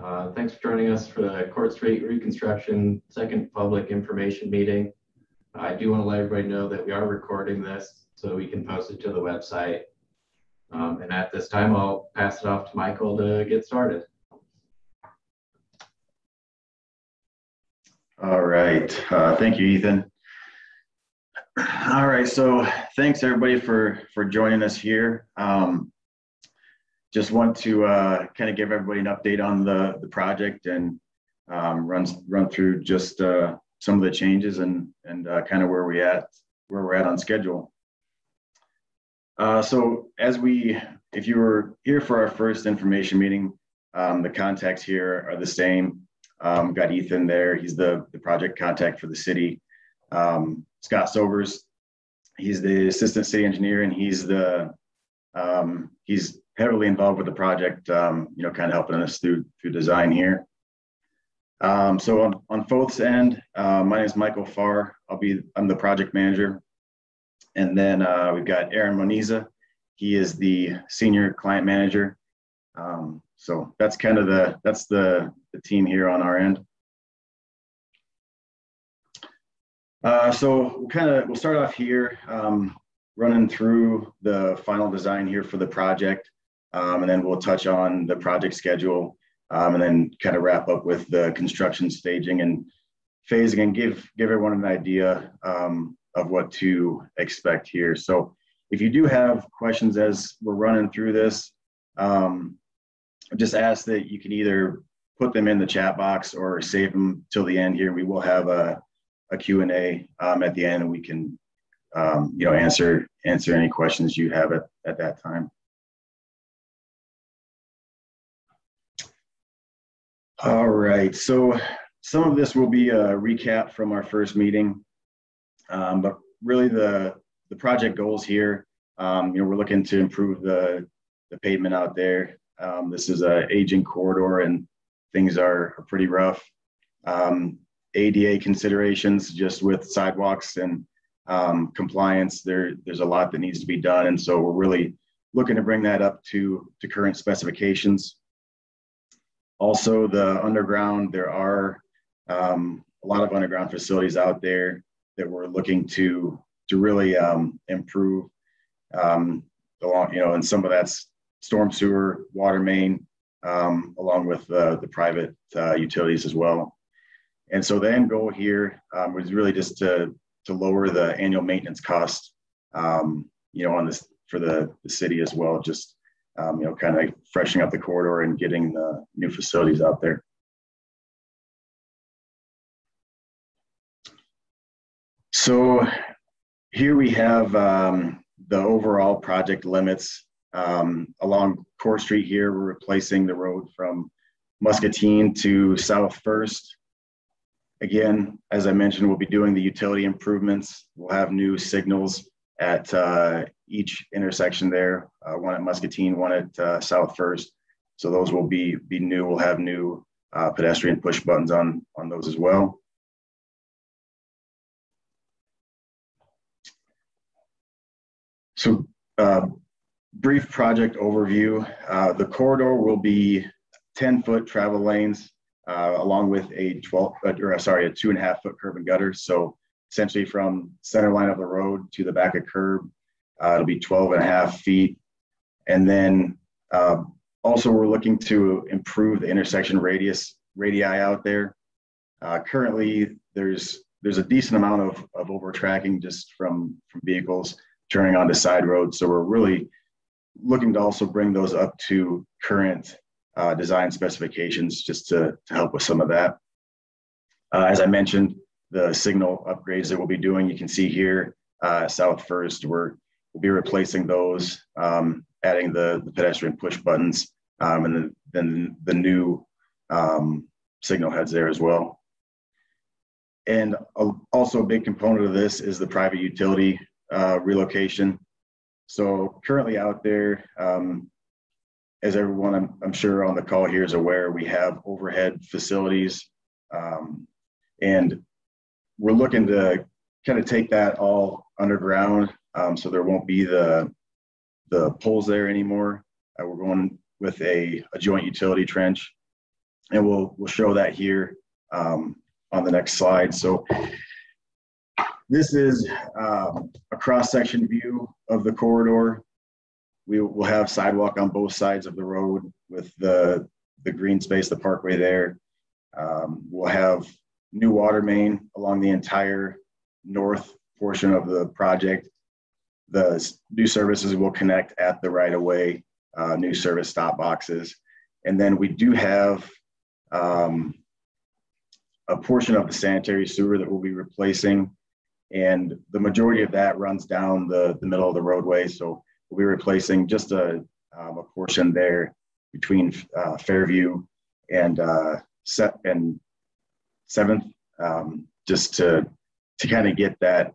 Thanks for joining us for the Court Street Reconstruction second public information meeting. I do want to let everybody know that we are recording this so we can post it to the website. And at this time, I'll pass it off to Michael to get started. All right. Thank you, Ethan. All right. So thanks everybody for joining us here. Just want to kind of give everybody an update on the project and run through just some of the changes and kind of where we're at on schedule. So if you were here for our first information meeting, the contacts here are the same. Got Ethan there. He's the project contact for the city. Scott Sobers, he's the assistant city engineer, and he's heavily involved with the project, kind of helping us through design here. So on Foth's end, my name is Michael Farr. I'm the project manager. And then we've got Aaron Moniza. He is the senior client manager. So that's kind of the team here on our end. So we'll start off here, running through the final design here for the project. And then we'll touch on the project schedule, and then kind of wrap up with the construction staging and phasing and give everyone an idea of what to expect here. So if you do have questions as we're running through this, just ask that you can either put them in the chat box or save them till the end here. We will have a Q&A at the end, and we can answer any questions you have at that time. All right, so some of this will be a recap from our first meeting, but really the project goals here, we're looking to improve the pavement out there. This is an aging corridor and things are pretty rough. ADA considerations just with sidewalks and compliance, there's a lot that needs to be done, and so we're really looking to bring that up to current specifications. Also, the underground, there are a lot of underground facilities out there that we're looking to really improve along, and some of that's storm sewer, water main, along with the private utilities as well. And so the end goal here was really just to lower the annual maintenance cost, on this for the city as well, just kind of freshening up the corridor and getting the new facilities out there. So here we have the overall project limits. Along Core Street here, we're replacing the road from Muscatine to South First. Again, as I mentioned, we'll be doing the utility improvements. We'll have new signals at each intersection there, one at Muscatine, one at South First. So those will be new. We'll have new pedestrian push buttons on those as well. So brief project overview. The corridor will be 10-foot travel lanes along with a 2.5-foot curb and gutter. So essentially from center line of the road to the back of curb, it'll be 12.5 feet. And then also we're looking to improve the intersection radii out there. Currently there's a decent amount of over tracking just from vehicles turning onto side roads. So we're really looking to also bring those up to current design specifications just to help with some of that. As I mentioned, the signal upgrades that we'll be doing, you can see here, South First, we'll be replacing those, adding the pedestrian push buttons, and then the new signal heads there as well. And also a big component of this is the private utility relocation. So currently out there, as everyone I'm sure on the call here is aware, we have overhead facilities, and we're looking to kind of take that all underground, so there won't be the poles there anymore. We're going with a joint utility trench. And we'll show that here on the next slide. So this is a cross-section view of the corridor. We will have sidewalk on both sides of the road with the green space, the parkway there. We'll have new water main along the entire north portion of the project. The new services will connect at the right-of-way, new service stop boxes. And then we do have a portion of the sanitary sewer that we'll be replacing. And the majority of that runs down the middle of the roadway. So we'll be replacing just a portion there between Fairview and 7th, just to kind of get that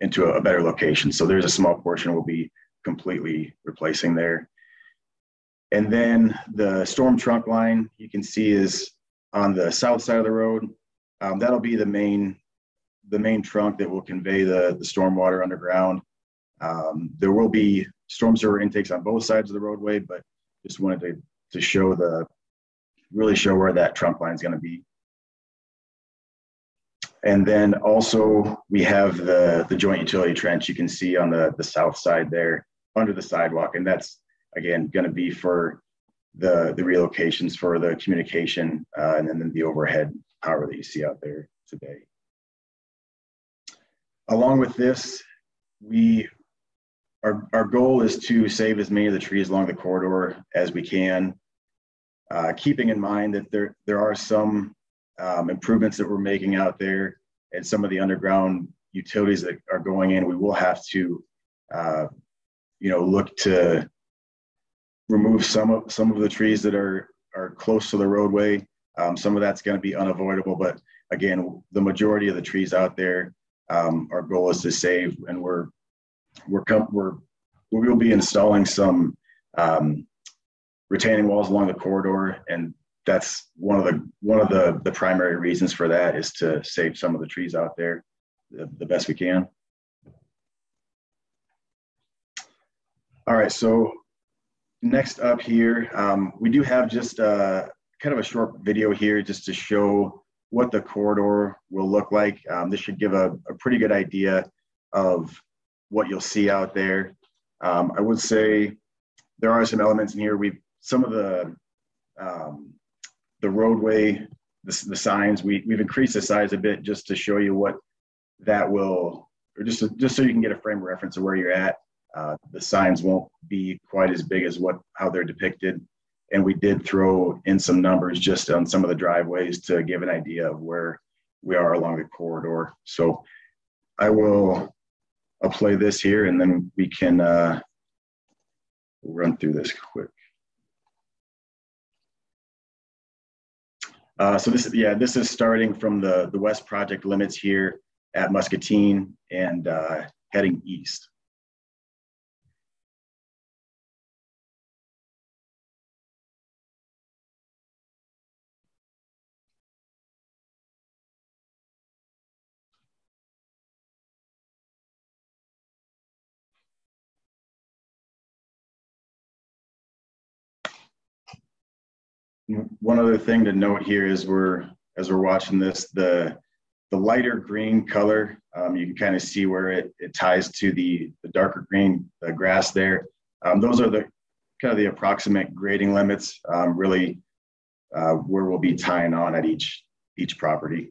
into a better location. So there's a small portion we'll be completely replacing there. And then the storm trunk line you can see is on the south side of the road. That'll be the main trunk that will convey the stormwater underground. There will be storm sewer intakes on both sides of the roadway, but just wanted to show really show where that trunk line is going to be. And then also we have the joint utility trench you can see on the south side there under the sidewalk. And that's, again, going to be for the relocations for the communication and then the overhead power that you see out there today. Along with this, our goal is to save as many of the trees along the corridor as we can, keeping in mind that there are some improvements that we're making out there and some of the underground utilities that are going in. We will have to, look to remove some of the trees that are close to the roadway. Some of that's going to be unavoidable, but again, the majority of the trees out there, our goal is to save, and we will be installing some retaining walls along the corridor, and that's one of the primary reasons for that is to save some of the trees out there the best we can. All right, so next up here, we do have just kind of a short video here just to show what the corridor will look like. This should give a pretty good idea of what you'll see out there. I would say there are some elements in here. Some of the roadway, the signs, we've increased the size a bit just to show you what that will, or just so you can get a frame of reference of where you're at. The signs won't be quite as big as how they're depicted. And we did throw in some numbers just on some of the driveways to give an idea of where we are along the corridor. So I'll play this here and then we can run through this quick. So this is starting from the west project limits here at Muscatine and heading east. One other thing to note here is as we're watching this, the lighter green color, you can kind of see where it ties to the darker green grass there. Those are the kind of the approximate grading limits, really where we'll be tying on at each property.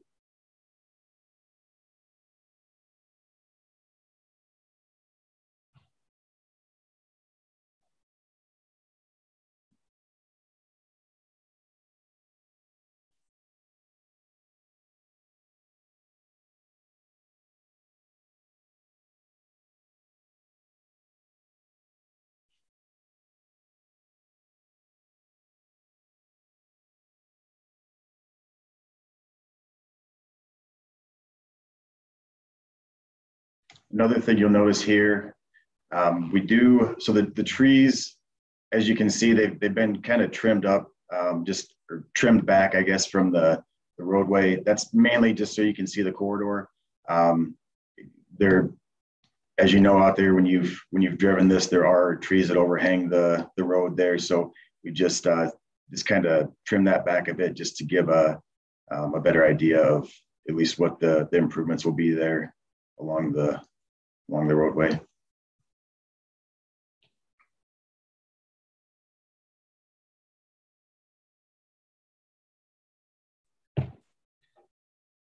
Another thing you'll notice here, the trees, as you can see, they've been kind of trimmed up, or trimmed back, I guess, from the roadway. That's mainly just so you can see the corridor. As you know, out there when you've driven this, there are trees that overhang the road there. So we just just kind of trim that back a bit just to give a better idea of at least what the improvements will be there along the roadway.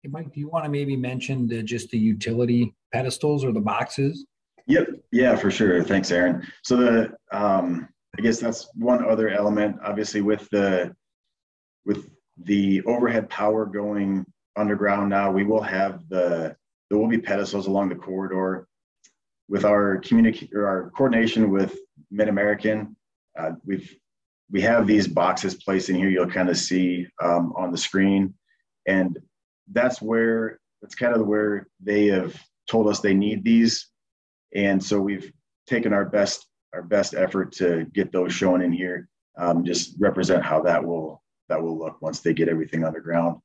Hey, Mike, do you want to maybe mention just the utility pedestals or the boxes? Yep. Yeah, for sure. Thanks, Aaron. So I guess that's one other element, obviously, with the overhead power going underground now, we will have there will be pedestals along the corridor. With our coordination with Mid-American, we have these boxes placed in here. You'll kind of see on the screen, and that's kind of where they have told us they need these, and so we've taken our best effort to get those shown in here. Just represent how that will look once they get everything underground.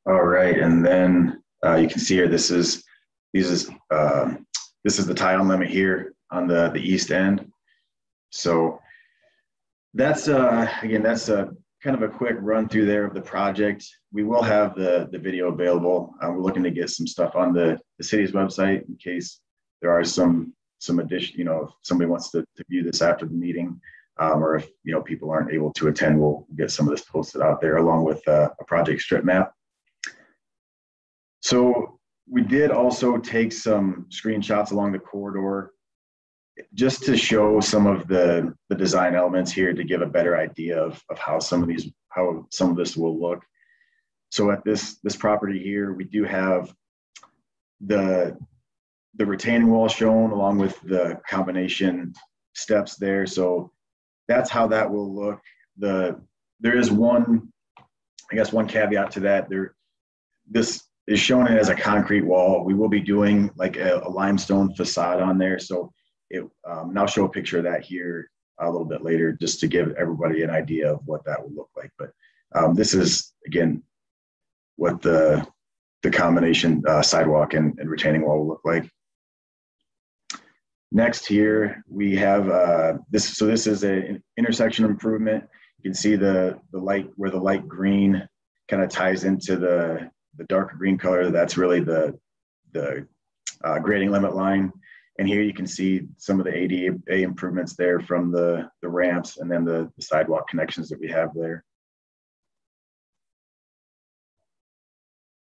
All right, and then you can see here this is the tile limit here on the east end. So that's again, that's kind of a quick run through there of the project. We will have the video available. We're looking to get some stuff on the city's website in case there are some addition, if somebody wants to view this after the meeting, or if people aren't able to attend, we'll get some of this posted out there along with a project strip map. So we did also take some screenshots along the corridor just to show some of the design elements here to give a better idea of how some of this will look. So at this property here, we do have the retaining wall shown along with the combination steps there. So that's how that will look. There is one caveat to that. This is shown as a concrete wall. We will be doing like a limestone facade on there. So and I'll show a picture of that here a little bit later just to give everybody an idea of what that will look like. But this is, again, what the combination sidewalk and retaining wall will look like. Next here, we have this. So this is an intersection improvement. You can see the light, where the light green kind of ties into the darker green color. That's really the grading limit line. And here you can see some of the ADA improvements there from the ramps and then the sidewalk connections that we have there.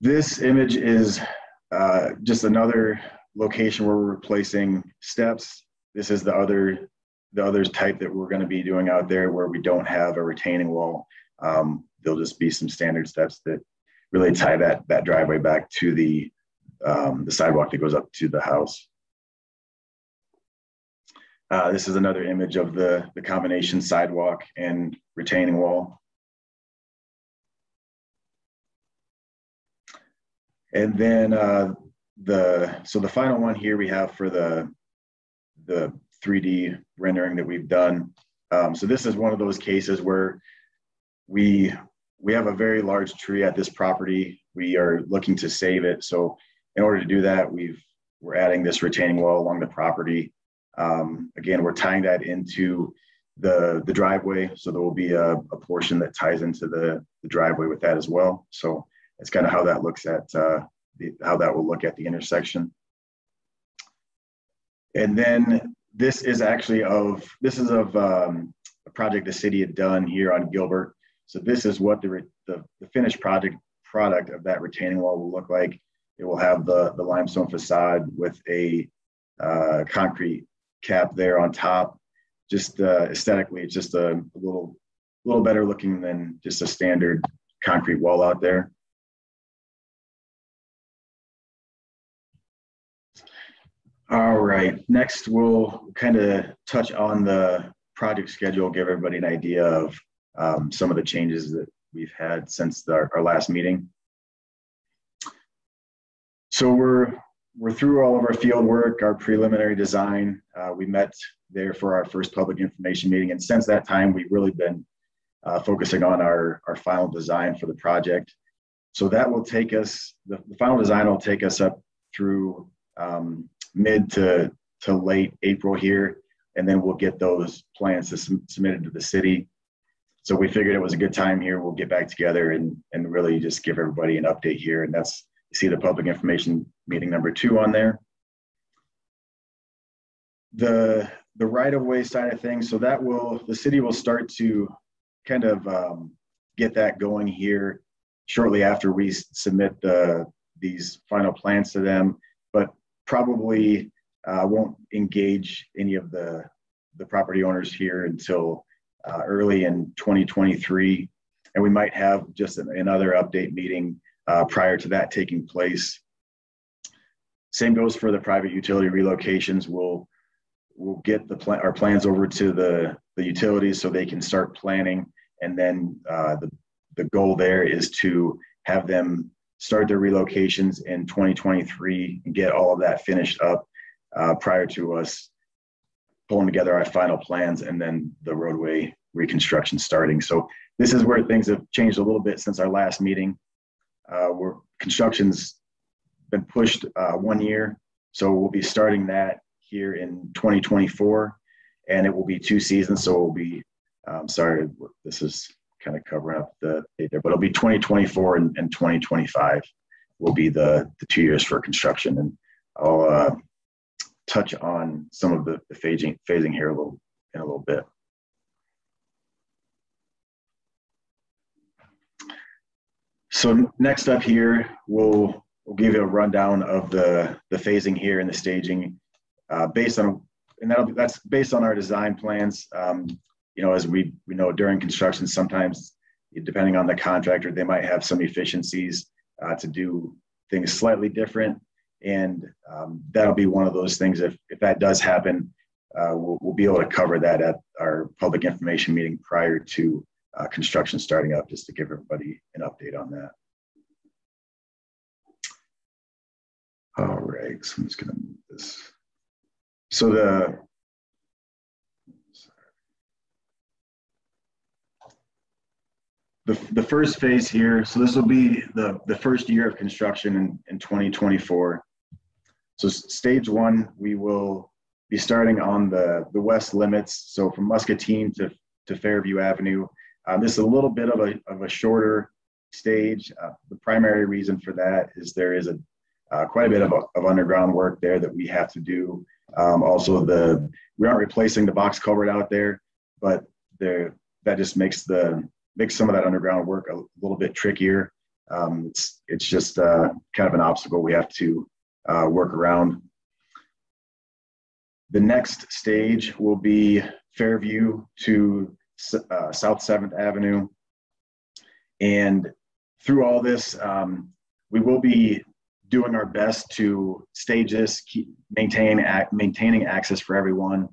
This image is just another location where we're replacing steps. This is the other type that we're going to be doing out there where we don't have a retaining wall. There'll just be some standard steps that really tie that driveway back to the sidewalk that goes up to the house. This is another image of the combination sidewalk and retaining wall. And then the final one here we have for the 3D rendering that we've done. So this is one of those cases where we have a very large tree at this property. We are looking to save it. So in order to do that, we're adding this retaining wall along the property. Again, we're tying that into the driveway. So there will be a portion that ties into the driveway with that as well. So that's kind of how that looks at how that will look at the intersection. And then this is actually of a project the city had done here on Gilbert. So this is what the finished product of that retaining wall will look like. It will have the limestone facade with a concrete cap there on top. just aesthetically, it's just a little better looking than just a standard concrete wall out there. All right, next we'll kind of touch on the project schedule, give everybody an idea of some of the changes that we've had since our last meeting. So we're through all of our field work, our preliminary design. We met there for our first public information meeting, and since that time, we've really been focusing on our final design for the project. So that will take us, the final design will take us up through mid to late April here, and then we'll get those plans submitted to the city. So we figured it was a good time here. We'll get back together and really just give everybody an update here. And that's, you see the public information meeting number 2 on there. The right-of-way side of things, so that the city will start to kind of get that going here shortly after we submit these final plans to them, but probably won't engage any of the property owners here until early in 2023. And we might have just another update meeting prior to that taking place. Same goes for the private utility relocations. We'll get our plans over to the utilities so they can start planning. And then the goal there is to have them start their relocations in 2023 and get all of that finished up prior to us pulling together our final plans and then the roadway reconstruction starting. So this is where things have changed a little bit since our last meeting. Where construction's been pushed 1 year. So we'll be starting that here in 2024, and it will be 2 seasons. So it will be, sorry, this is kind of covering up the date there, but it'll be 2024 and 2025 will be the 2 years for construction. And I'll touch on some of the phasing here in a little bit. So next up here, we'll give you a rundown of the phasing here and the staging that's based on our design plans. You know, as we know, during construction, sometimes depending on the contractor, they might have some efficiencies to do things slightly different. And that'll be one of those things. If that does happen, we'll be able to cover that at our public information meeting prior to construction starting up, just to give everybody an update on that. All right, so I'm just gonna move this. So the first phase here, so this will be the first year of construction in 2024. So stage 1, we will be starting on the west limits. So from Muscatine to Fairview Avenue. This is a little bit of a shorter stage. The primary reason for that is there is quite a bit of underground work there that we have to do. Also, we aren't replacing the box culvert out there, but that just makes some of that underground work a little bit trickier. It's just kind of an obstacle we have to work around. The next stage will be Fairview to South 7th Avenue. And through all this, we will be doing our best to stage this, keep maintaining access for everyone.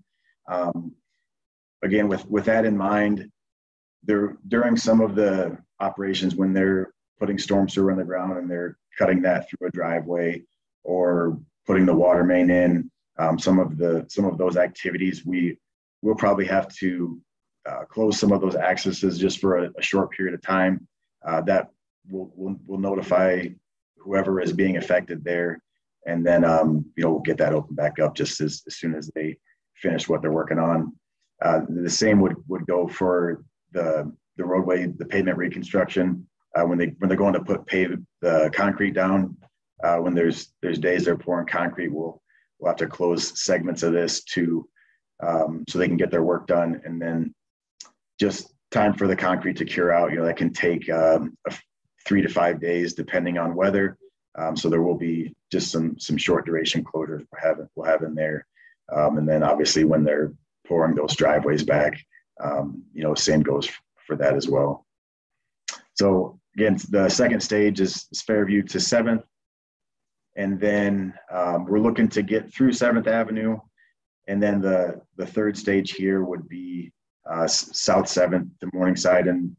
Again, with that in mind, during some of the operations when they're putting storm sewer on the ground and they're cutting that through a driveway or putting the water main in, some of those activities, we will probably have to close some of those accesses just for a short period of time. That will notify whoever is being affected there, and then we'll get that open back up just as soon as they finish what they're working on. The same would go for the roadway, the pavement reconstruction. When they're going to put the concrete down, when there's days they're pouring concrete, we'll have to close segments of this so they can get their work done, and then just time for the concrete to cure out. That can take 3 to 5 days depending on weather. So there will be just some short duration closures we'll have in there. And then obviously when they're pouring those driveways back. Same goes for that as well. So again, the second stage is Fairview to 7th. And then we're looking to get through 7th Avenue. And then the third stage here would be South 7th to Morningside. And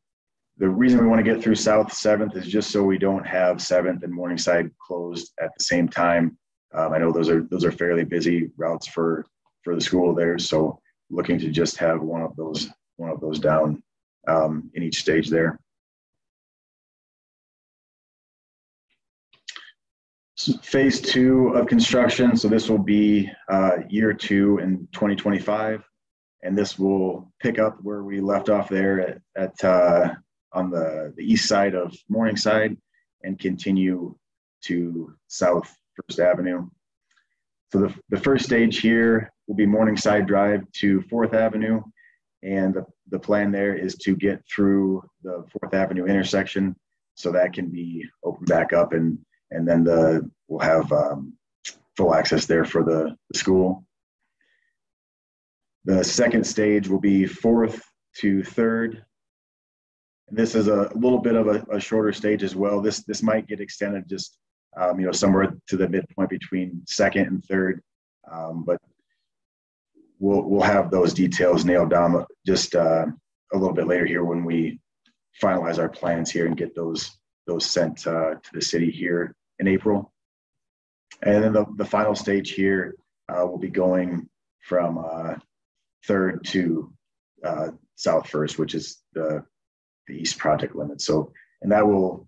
the reason we want to get through South 7th is just so we don't have 7th and Morningside closed at the same time. I know those are fairly busy routes for the school there. So looking to just have one of those down in each stage there. So phase 2 of construction. So this will be year 2 in 2025. And this will pick up where we left off there at on the east side of Morningside and continue to South First Avenue. So the first stage here will be Morningside Drive to 4th Avenue. And the plan there is to get through the 4th Avenue intersection so that can be opened back up, and then we'll have full access there for the school. The second stage will be 4th to 3rd. This is a little bit of a shorter stage as well. This might get extended just somewhere to the midpoint between 2nd and 3rd, but we'll have those details nailed down just a little bit later here when we finalize our plans here and get those sent to the city here in April. And then the final stage here will be going from 3rd to South First, which is the east project limit. So, and that will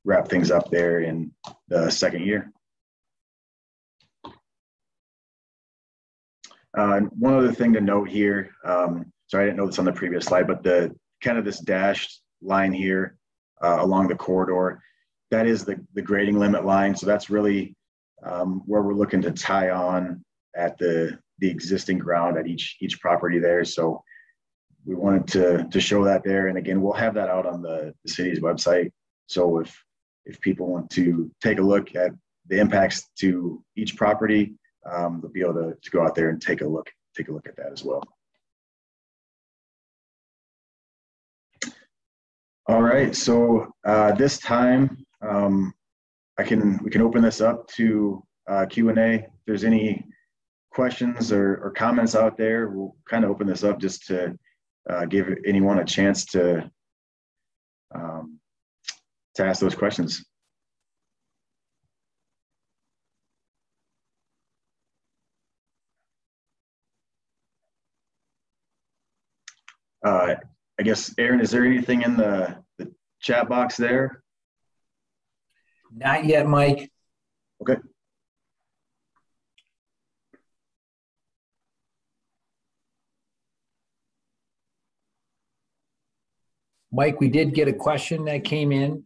wrap things up there in the second year. One other thing to note here, sorry, I didn't know this on the previous slide, but the kind of this dashed line here along the corridor, that is the grading limit line. So that's really where we're looking to tie on at the existing ground at each property there. So we wanted to show that there. And again, we'll have that out on the city's website. So if people want to take a look at the impacts to each property, they'll be able to go out there and take a look at that as well. All right, so this time we can open this up to Q&A. If there's any questions or comments out there, we'll kind of open this up just to give anyone a chance to ask those questions. I guess, Aaron, is there anything in the chat box there? Not yet, Mike. Okay. Mike, we did get a question that came in.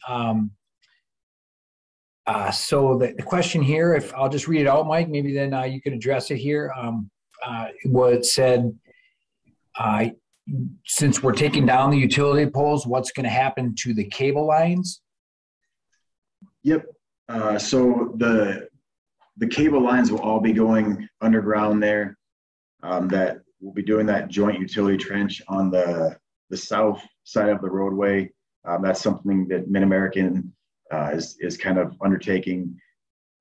So the question here, if I'll just read it out, Mike, maybe then you can address it here. What said, since we're taking down the utility poles, what's going to happen to the cable lines? Yep. So the cable lines will all be going underground there. That we'll be doing that joint utility trench on the south side of the roadway. That's something that Mid-American is kind of undertaking,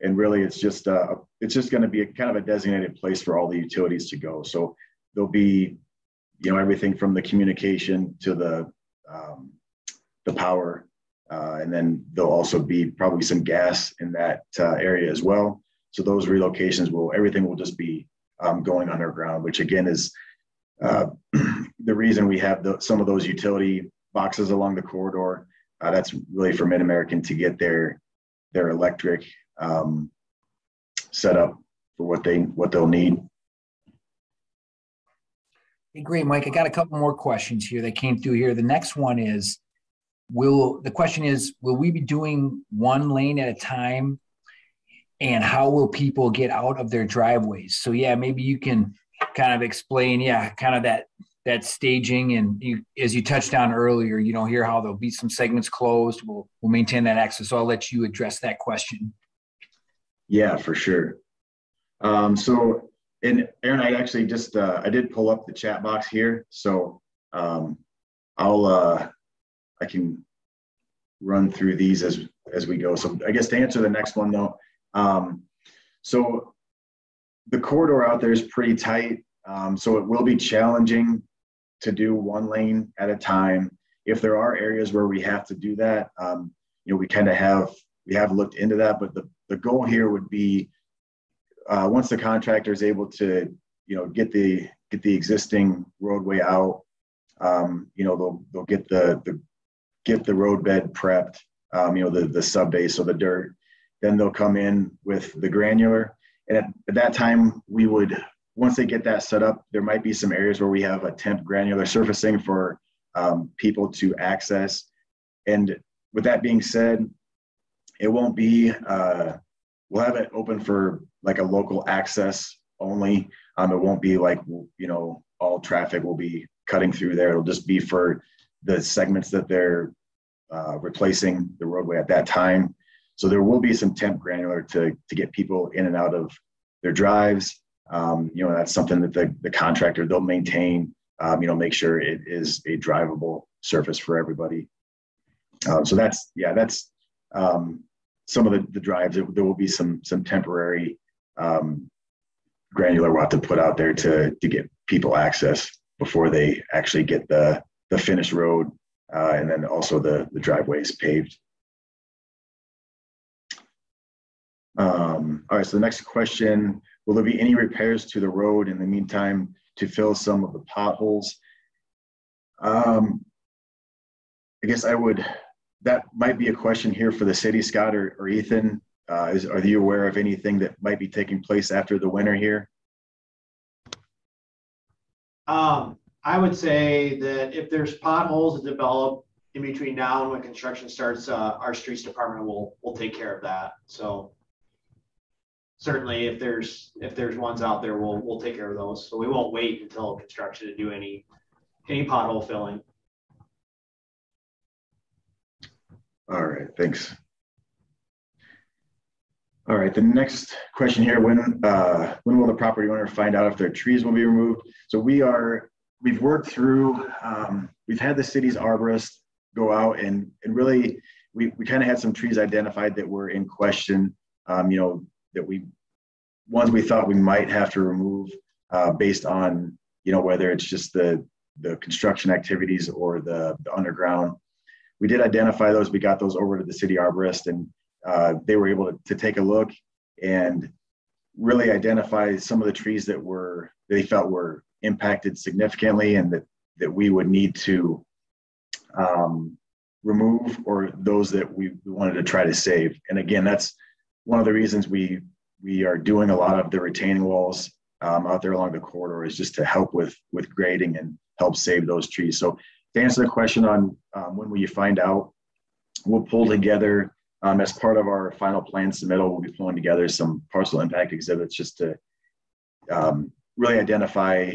and really it's just going to be a kind of a designated place for all the utilities to go. So there'll be everything from the communication to the power, and then there'll also be probably some gas in that area as well. So those relocations everything will just be going underground, which again is the reason we have some of those utility boxes along the corridor. That's really for Mid-American to get their electric set up for what they'll need. Hey, great, Mike. I got a couple more questions here that came through here. The next one is, will we be doing one lane at a time, and how will people get out of their driveways? So yeah, maybe you can kind of explain, kind of that staging, and as you touched on earlier, here how there'll be some segments closed. We'll maintain that access. So I'll let you address that question. Yeah, for sure. So And Aaron, I actually just, I did pull up the chat box here. So I can run through these as we go. So I guess to answer the next one though, so the corridor out there is pretty tight. So it will be challenging to do one lane at a time. If there are areas where we have to do that, we kind of we have looked into that, but the goal here would be once the contractor is able to, get the existing roadway out, they'll get the roadbed prepped, the sub base, so the dirt, then they'll come in with the granular. And at that time, once they get that set up, there might be some areas where we have a temp granular surfacing for people to access. And with that being said, it won't be, we'll have it open for like a local access only. It won't be like, all traffic will be cutting through there. It'll just be for the segments that they're replacing the roadway at that time. So there will be some temp granular to get people in and out of their drives. That's something that the contractor, they'll maintain, make sure it is a drivable surface for everybody. So that's some of the drives. There will be some temporary granular we'll have to put out there to get people access before they actually get the finished road, and then also the driveways paved. All right, so the next question, will there be any repairs to the road in the meantime to fill some of the potholes? I guess that might be a question here for the city, Scott or Ethan. Are you aware of anything that might be taking place after the winter here? I would say that if there's potholes that develop in between now and when construction starts, our streets department will take care of that. So certainly if there's ones out there, we'll take care of those. So we won't wait until construction to do any pothole filling. All right, thanks. All right, the next question here, when will the property owner find out if their trees will be removed? So we've worked through, we've had the city's arborist go out and really, we kind of had some trees identified that were in question, that ones we thought we might have to remove based on, whether it's just the construction activities or the underground. We did identify those. We got those over to the city arborist, and they were able to take a look and really identify some of the trees that they felt were impacted significantly and that we would need to remove, or those that we wanted to try to save. And again, that's one of the reasons we are doing a lot of the retaining walls out there along the corridor, is just to help with grading and help save those trees. So to answer the question on when will you find out, we'll pull together, as part of our final plan submittal, we'll be pulling together some parcel impact exhibits just to really identify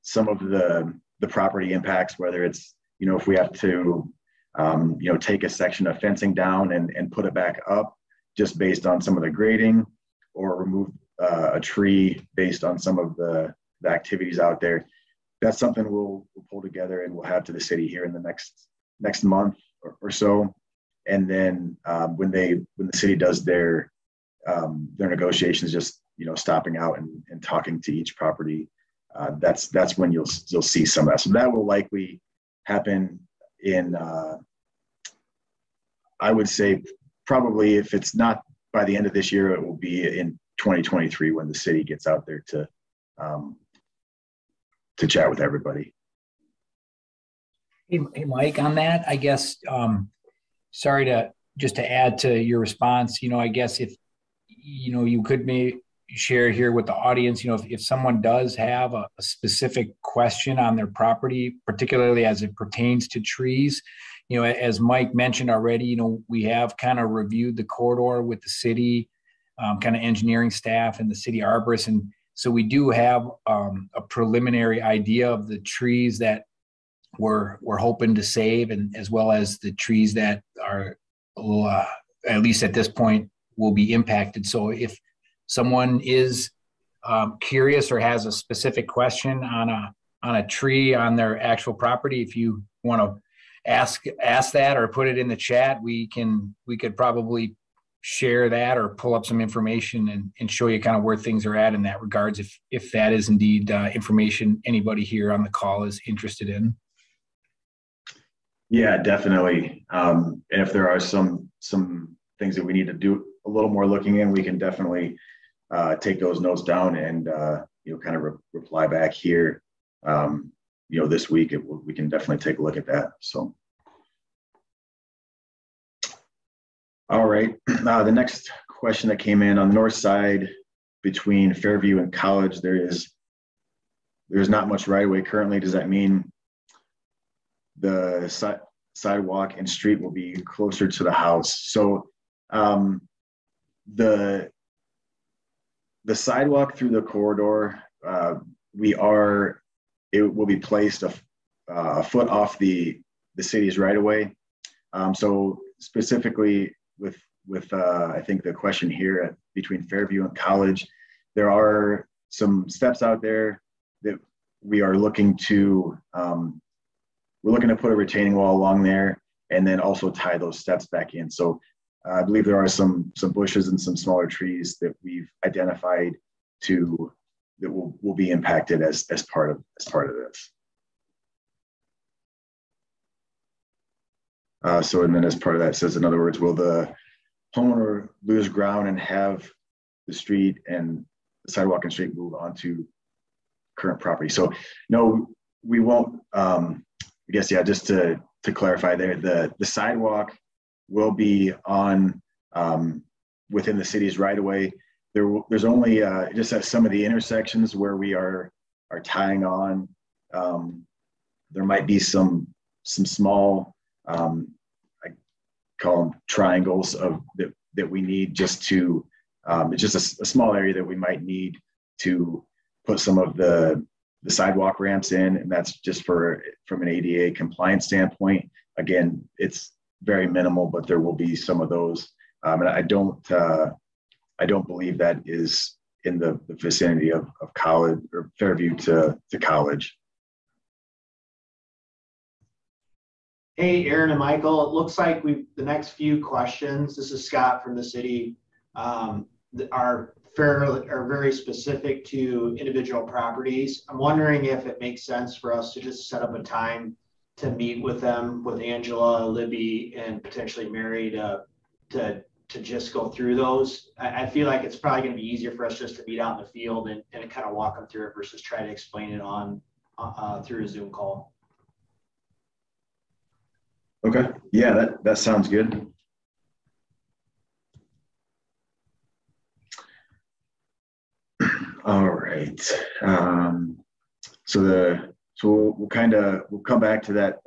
some of the property impacts, whether it's, if we have to, take a section of fencing down and put it back up just based on some of the grading, or remove a tree based on some of the activities out there. That's something we'll pull together and we'll have to the city here in the next month or so. And then when the city does their negotiations, just stopping out and talking to each property, that's when you'll see some of that. So that will likely happen in I would say probably, if it's not by the end of this year, it will be in 2023 when the city gets out there to chat with everybody. Hey, Mike, on that, I guess, sorry to add to your response, I guess if, you could maybe share here with the audience, if someone does have a specific question on their property, particularly as it pertains to trees, as Mike mentioned already, we have kind of reviewed the corridor with the city, kind of engineering staff and the city arborist. And so we do have a preliminary idea of the trees that we're hoping to save, and as well as the trees that are, at least at this point, will be impacted. So if someone is curious or has a specific question on a tree on their actual property, if you want to ask that or put it in the chat, we could probably share that or pull up some information and show you kind of where things are at in that regards, if that is indeed information anybody here on the call is interested in. Yeah, definitely. And if there are some things that we need to do a little more looking in, we can definitely take those notes down and kind of reply back here. This week we can definitely take a look at that. So. All right, the next question that came in: on the north side between Fairview and College, there's not much right of way currently. Does that mean the sidewalk and street will be closer to the house? So the sidewalk through the corridor, it will be placed a foot off the city's right of way. So specifically with I think the question here between Fairview and College, there are some steps out there that we are looking to put a retaining wall along there and then also tie those steps back in. So I believe there are some bushes and some smaller trees that we've identified that will be impacted as part of this. And then as part of that, it says, in other words, will the homeowner lose ground and have the street and the sidewalk and street move onto current property? So no, we won't. I guess, yeah, just to clarify there, the sidewalk will be on within the city's right of way. There's only just at some of the intersections where we are tying on. There might be some small, I call them triangles that we need just to, it's just a small area that we might need to put some of the sidewalk ramps in, and that's just from an ADA compliance standpoint. Again, it's very minimal, but there will be some of those, and I don't believe that is in the vicinity of College or Fairview to College. Hey, Aaron and Michael, it looks like the next few questions, this is Scott from the city, are very specific to individual properties. I'm wondering if it makes sense for us to just set up a time to meet with them, with Angela, Libby, and potentially Mary to just go through those. I feel like it's probably going to be easier for us just to meet out in the field and kind of walk them through it versus try to explain it on through a Zoom call. Okay, yeah, that sounds good. All right. So we'll come back to that,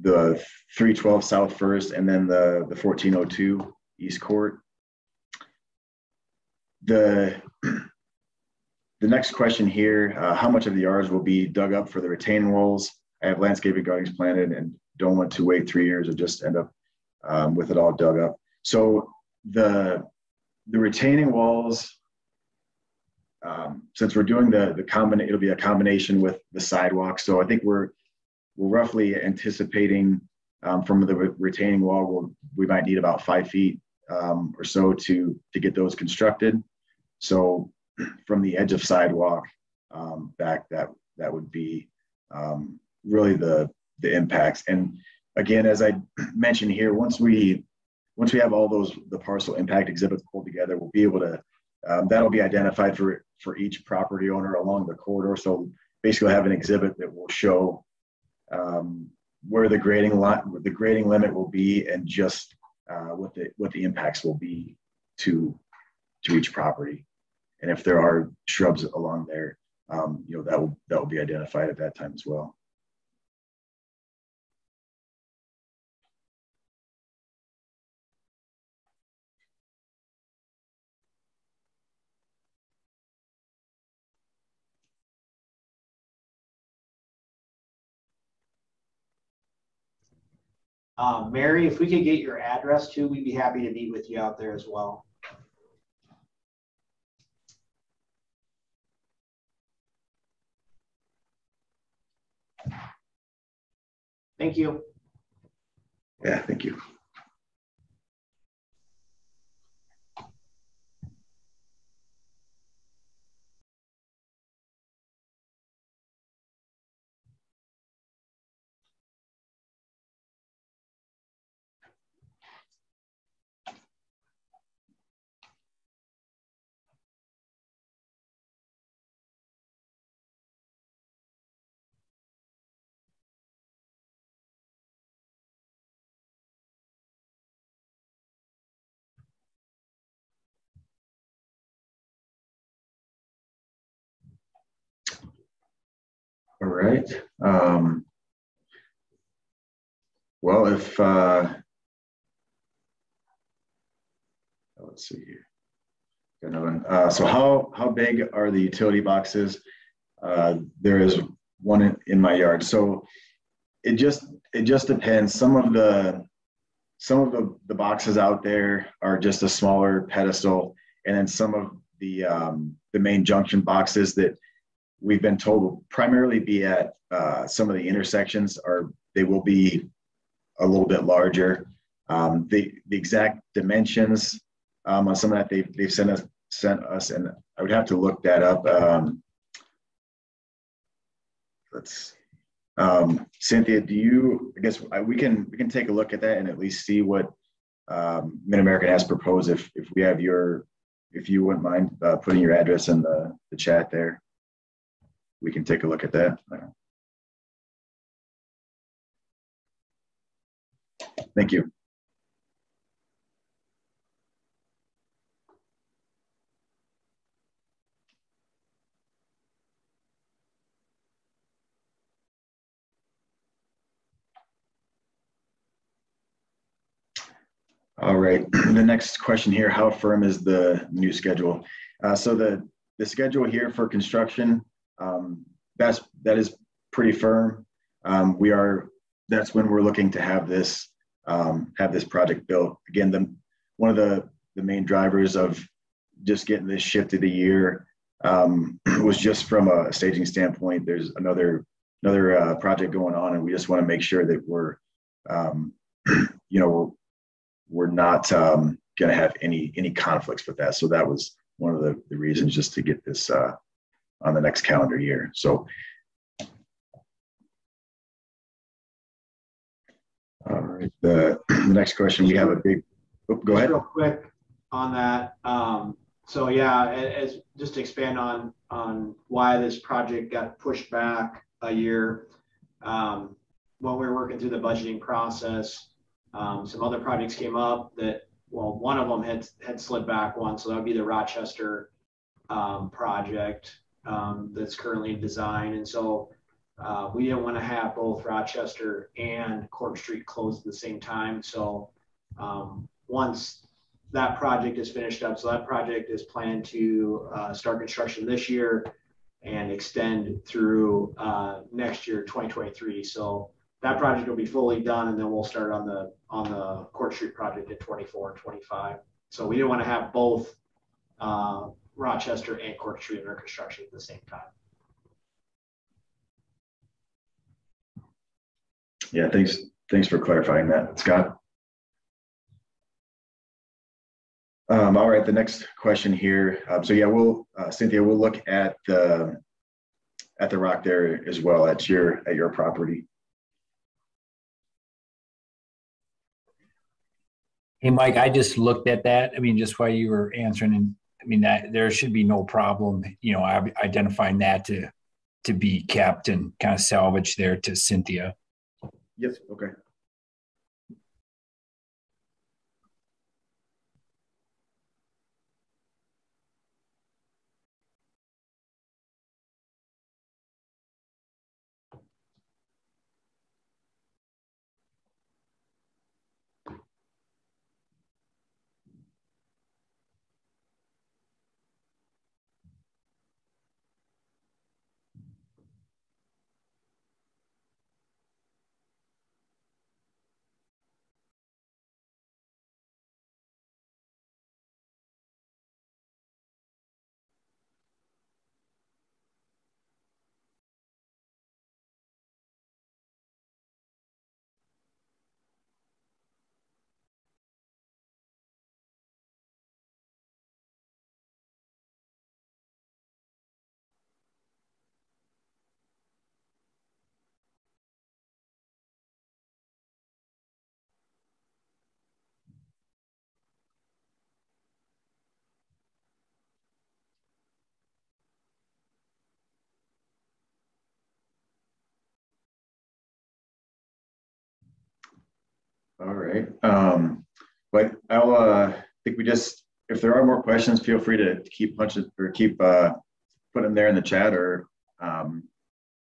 the 312 South First and then the 1402 East Court. The next question here: how much of the yards will be dug up for the retaining walls? I have landscaping gardens planted and don't want to wait 3 years or just end up with it all dug up. So the retaining walls, since we're doing it'll be a combination with the sidewalk. So I think we're roughly anticipating from the retaining wall, we might need about 5 feet or so to get those constructed. So from the edge of sidewalk back, that would be really the impacts. And again, as I mentioned here, once we have all the parcel impact exhibits pulled together, we'll be able to, that'll be identified for each property owner along the corridor. So basically have an exhibit that will show where the grading limit will be and just what the impacts will be to each property. And if there are shrubs along there, that will be identified at that time as well. Mary, if we could get your address too, we'd be happy to meet with you out there as well. Thank you. Yeah, thank you. All right. Well, if let's see here. Got another one. So how big are the utility boxes? There is one in my yard. So it just depends. Some of the boxes out there are just a smaller pedestal, and then some of the main junction boxes that we've been told will primarily be at some of the intersections they will be a little bit larger. The exact dimensions on some of that they've sent us, and I would have to look that up. Cynthia, I guess we can take a look at that and at least see what Mid-American has proposed. If you wouldn't mind putting your address in the chat there, we can take a look at that. Thank you. All right, the next question here, how firm is the new schedule? So the schedule here for construction, that is pretty firm. That's when we're looking to have this project built. Again, one of the main drivers of just getting this shifted a year was just from a staging standpoint. There's another project going on, and we just want to make sure that we're not going to have any conflicts with that. So that was one of the reasons, just to get this on the next calendar year. So, all right, the next question, we have a big, go ahead. Real quick on that. So yeah, as just to expand on why this project got pushed back a year, when we were working through the budgeting process, some other projects came up that, well, one of them had slid back one, so that would be the Rochester project that's currently in design. And so we didn't want to have both Rochester and Court Street closed at the same time. So once that project is finished up, so that project is planned to start construction this year and extend through next year, 2023. So that project will be fully done, and then we'll start on the Court Street project in 24 and 25. So we didn't want to have both Rochester and Court Street under construction at the same time. Yeah, thanks for clarifying that, Scott. All right, the next question here. So yeah, Cynthia, we'll look at the rock there as well at your property. Hey, Mike, I just looked at that. I mean, just while you were answering, and I mean that there should be no problem, identifying that to be kept and kind of salvaged there to Cynthia. Yes. Okay. All right. But I'll think we just, if there are more questions, feel free to keep punching or keep putting them there in the chat, or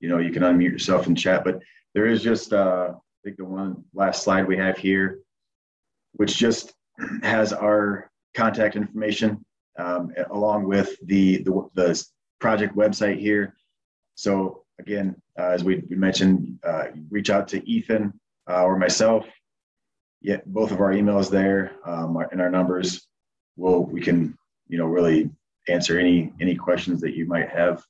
you know, you can unmute yourself and chat. But there is just I think the one last slide we have here, which just has our contact information along with the project website here. So again, as we mentioned, reach out to Ethan or myself. Yeah, both of our emails there and our numbers. We can, you know, really answer any questions that you might have.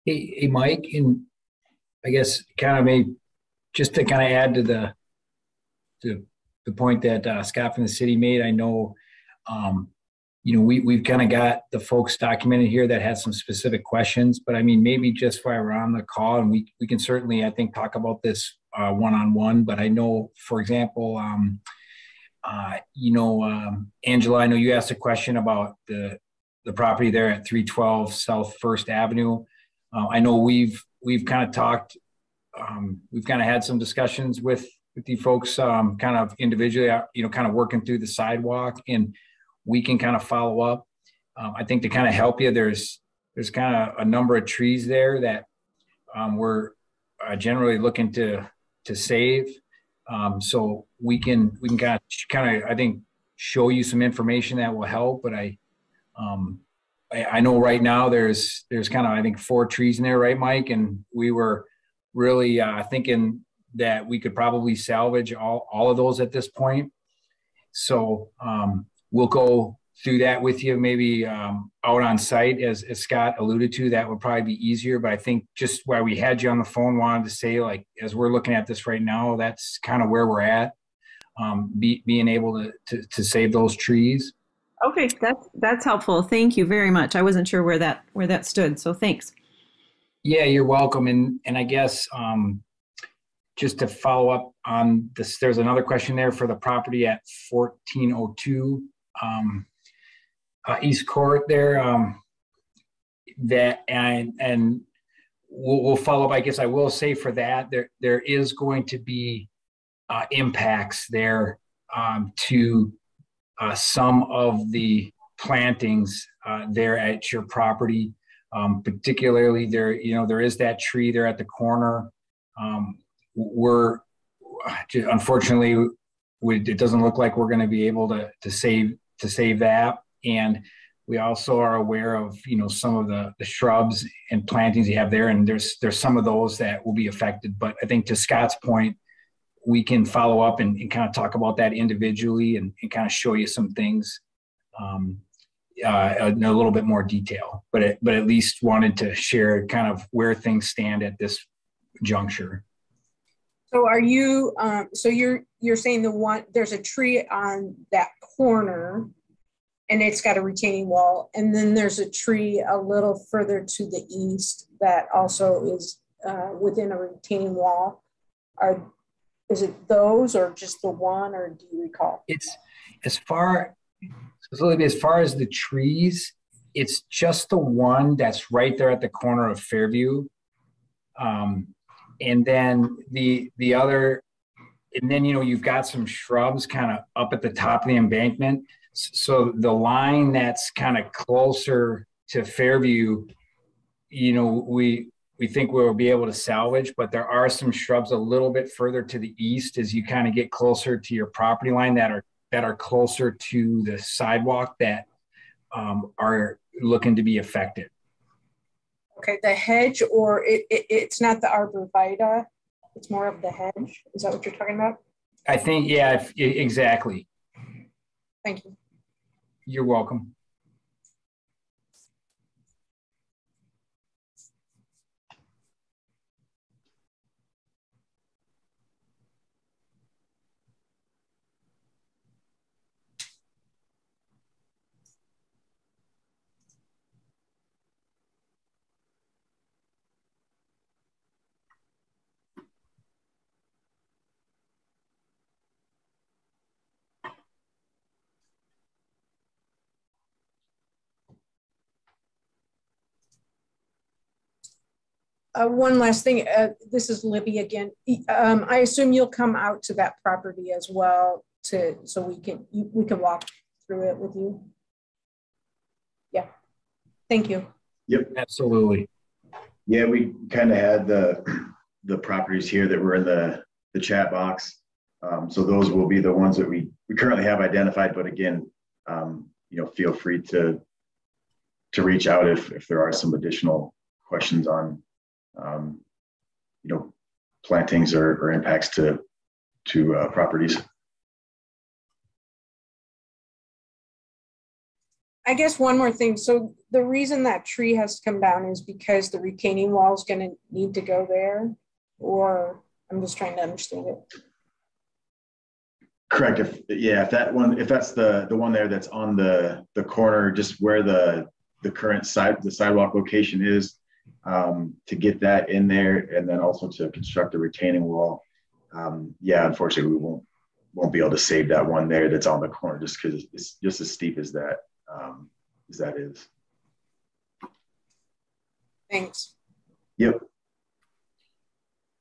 Hey, Mike, and I guess kind of just to kind of add to the point that Scott from the city made. I know, you know, we've kind of got the folks documented here that had some specific questions, but I mean, maybe just while we're on the call, and we can certainly, I think, talk about this one-on-one. But I know, for example, you know, Angela, I know you asked a question about the property there at 312 South First Avenue. I know we've kind of talked, we've kind of had some discussions with you folks, kind of individually, you know, kind of working through the sidewalk, and we can kind of follow up. I think to kind of help you, there's kind of a number of trees there that we're generally looking to save. So we can kind of I think show you some information that will help. But I know right now there's kind of, I think, 4 trees in there, right, Mike? And we were really thinking that we could probably salvage all of those at this point. So we'll go through that with you, maybe out on site, as Scott alluded to. That would probably be easier. But I think just while we had you on the phone, wanted to say, like, as we're looking at this right now, that's kind of where we're at, being able to save those trees. Okay, that's helpful. Thank you very much. I wasn't sure where that stood, so thanks. Yeah, you're welcome. And I guess just to follow up on this, there's another question there for the property at 1402 East Court there. That and we'll follow up. I guess I will say for that there is going to be impacts there to some of the plantings there at your property. Particularly there, you know, there is that tree there at the corner. Unfortunately, it doesn't look like we're going to be able to save that. And we also are aware of, you know, some of the shrubs and plantings you have there, and there's some of those that will be affected. But I think to Scott's point, we can follow up and kind of talk about that individually and kind of show you some things in a little bit more detail. But at least wanted to share kind of where things stand at this juncture. So are you, so you're saying there's a tree on that corner and it's got a retaining wall, and then there's a tree a little further to the east that also is within a retaining wall. Is it those or just the one, or do you recall? It's as far as the trees, it's just the one that's right there at the corner of Fairview. And then the other, and then, you know, you've got some shrubs kind of up at the top of the embankment. So the line that's kind of closer to Fairview, you know, we think we'll be able to salvage, but there are some shrubs a little bit further to the east as you kind of get closer to your property line that are closer to the sidewalk that are looking to be affected. Okay, the hedge, or it's not the arborvitae, it's more of the hedge. Is that what you're talking about? I think, yeah, exactly. Thank you. You're welcome. One last thing, this is Libby again. I assume you'll come out to that property as well so we can walk through it with you. Yeah, thank you. Yep. Absolutely. Yeah, we kind of had the properties here that were in the chat box. So those will be the ones that we currently have identified, but again, feel free to reach out if there are some additional questions on plantings or impacts to properties. I guess one more thing. So the reason that tree has to come down is because the retaining wall is going to need to go there, or I'm just trying to understand it. Correct. If that's the one there that's on the corner, just where the current sidewalk location is, to get that in there, and then also to construct a retaining wall. Unfortunately, we won't be able to save that one there that's on the corner, just because it's just as steep as that is. Thanks. Yep.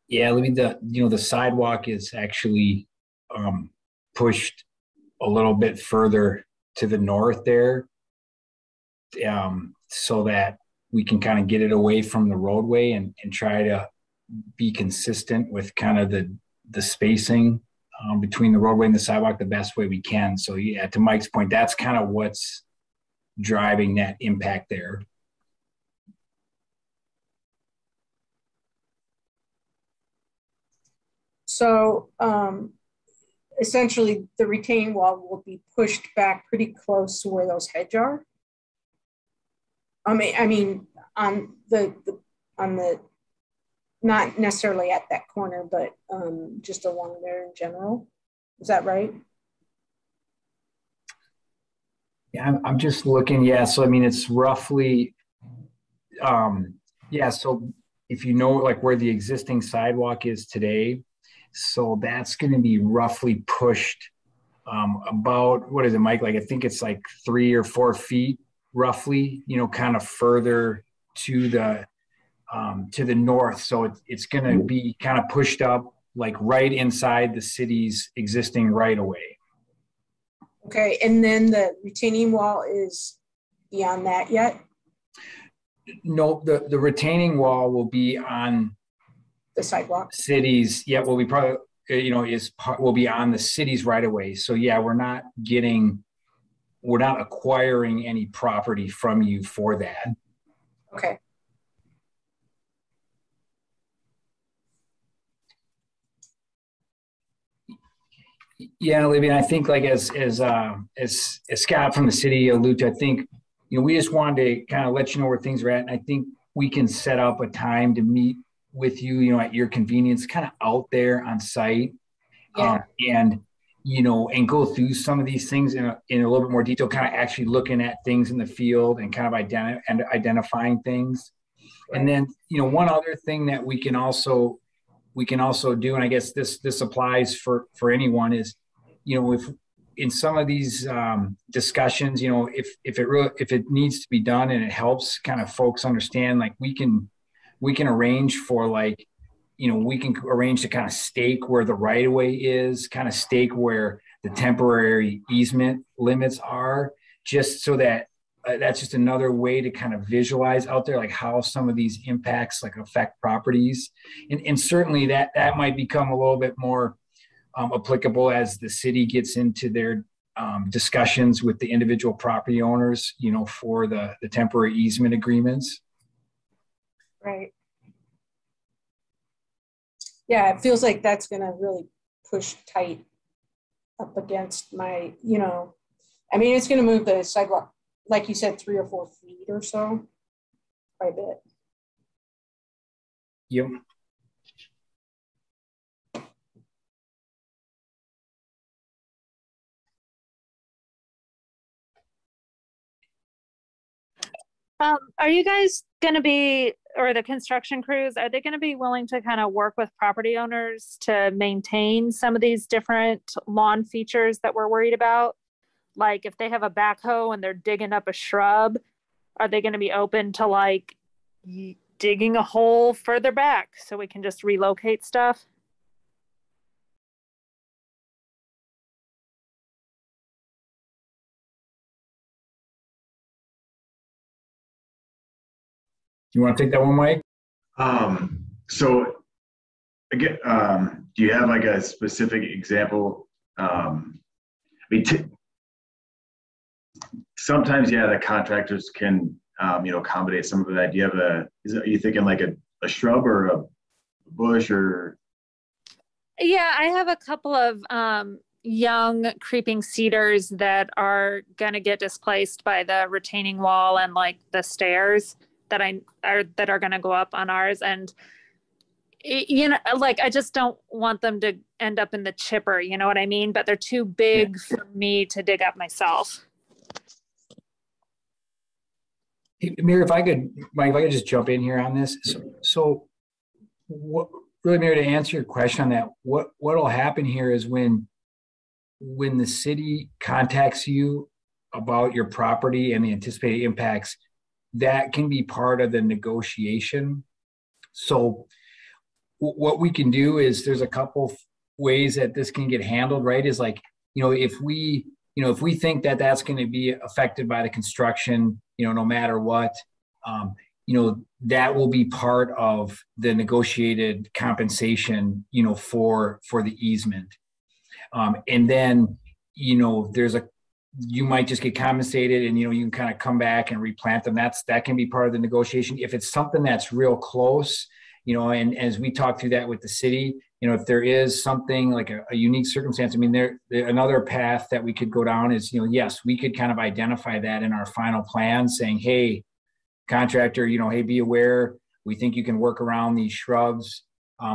Yeah, I mean, the sidewalk is actually pushed a little bit further to the north there, so that we can kind of get it away from the roadway and try to be consistent with kind of the spacing between the roadway and the sidewalk the best way we can. So yeah, to Mike's point, that's kind of what's driving that impact there. So essentially the retaining wall will be pushed back pretty close to where those hedges are. I mean on the not necessarily at that corner, but just along there in general. Is that right? Yeah, I'm just looking. Yeah, so I mean, it's roughly, so if you know like where the existing sidewalk is today, so that's going to be roughly pushed about, what is it, Mike? Like, I think it's like 3 or 4 feet roughly, kind of further to the north. So it's going to be kind of pushed up like right inside the city's existing right of way. Okay, and then the retaining wall is beyond that yet? No, the retaining wall will be on the sidewalk. Cities, yeah, will be probably, will be on the city's right of way. So yeah, we're not acquiring any property from you for that. Okay. Yeah, Olivia, I think like as Scott from the city alluded to, I think, we just wanted to kind of let you know where things are at. And I think we can set up a time to meet with you, at your convenience, kind of out there on site. Yeah. And go through some of these things in a little bit more detail, kind of actually looking at things in the field and kind of identifying things. Right. And then, one other thing that we can also do, and I guess this applies for anyone, is, if in some of these discussions, if it needs to be done and it helps kind of folks understand, like we can arrange for we can arrange to kind of stake where the right of way is, kind of stake where the temporary easement limits are, just so that that's just another way to kind of visualize out there, like how some of these impacts affect properties. And certainly that might become a little bit more applicable as the city gets into their discussions with the individual property owners, for the temporary easement agreements. Right. Yeah, it feels like that's going to really push tight up against my, it's going to move the sidewalk, like you said, 3 or 4 feet or so, quite a bit. Yep. Are you guys going to be, or the construction crews, are they going to be willing to kind of work with property owners to maintain some of these different lawn features that we're worried about? Like if they have a backhoe and they're digging up a shrub, are they going to be open to digging a hole further back so we can just relocate stuff? You want to take that one, Mike? So again, do you have like a specific example? I mean, sometimes, yeah, the contractors can, accommodate some of the idea of are you thinking like a shrub or a bush or? Yeah, I have a couple of young creeping cedars that are going to get displaced by the retaining wall and like the stairs that are going to go up on ours. And like I just don't want them to end up in the chipper, you know what I mean? But they're too big for me to dig up myself. Hey, Mary, Mike, if I could just jump in here on this. So what really, Mary, to answer your question on that, what'll happen here is when the city contacts you about your property and the anticipated impacts, that can be part of the negotiation. So what we can do is there's a couple ways that this can get handled, right? Is like, if we think that that's going to be affected by the construction, no matter what, that will be part of the negotiated compensation, for the easement. And then, you might just get compensated and, you can kind of come back and replant them. That can be part of the negotiation. If it's something that's real close, and as we talk through that with the city, if there is something like a unique circumstance, I mean, there another path that we could go down is, yes, we could kind of identify that in our final plan saying, hey, contractor, hey, be aware, we think you can work around these shrubs.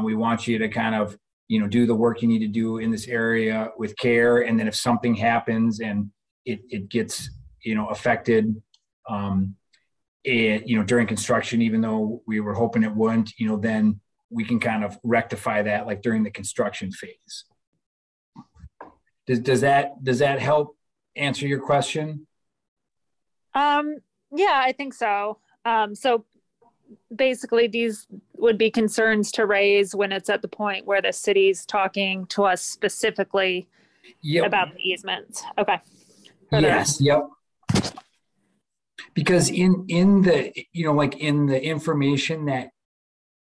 We want you to kind of, do the work you need to do in this area with care. And then if something happens and it gets, affected, during construction, even though we were hoping it wouldn't, then we can kind of rectify that like during the construction phase. Does that help answer your question? Yeah, I think so. So basically these would be concerns to raise when it's at the point where the city's talking to us specifically about the easements. Okay. Yes. Yep. Because in the, like in the information that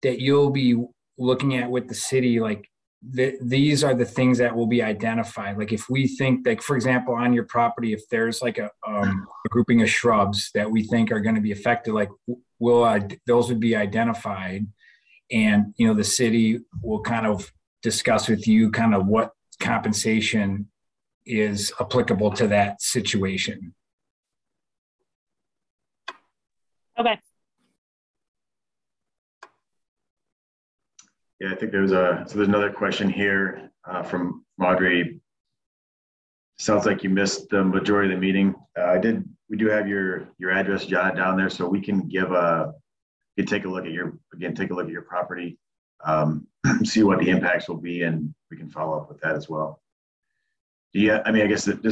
you'll be looking at with the city, like these are the things that will be identified. Like if we think, like, for example, on your property, if there's like a grouping of shrubs that we think are going to be affected, like those would be identified, and the city will kind of discuss with you kind of what compensation is applicable to that situation. Okay. Yeah, I think there's another question here from Audrey. Sounds like you missed the majority of the meeting. We do have your address jotted down there, so we can take a look at your property, see what the impacts will be, and we can follow up with that as well. Yeah, I mean, I guess did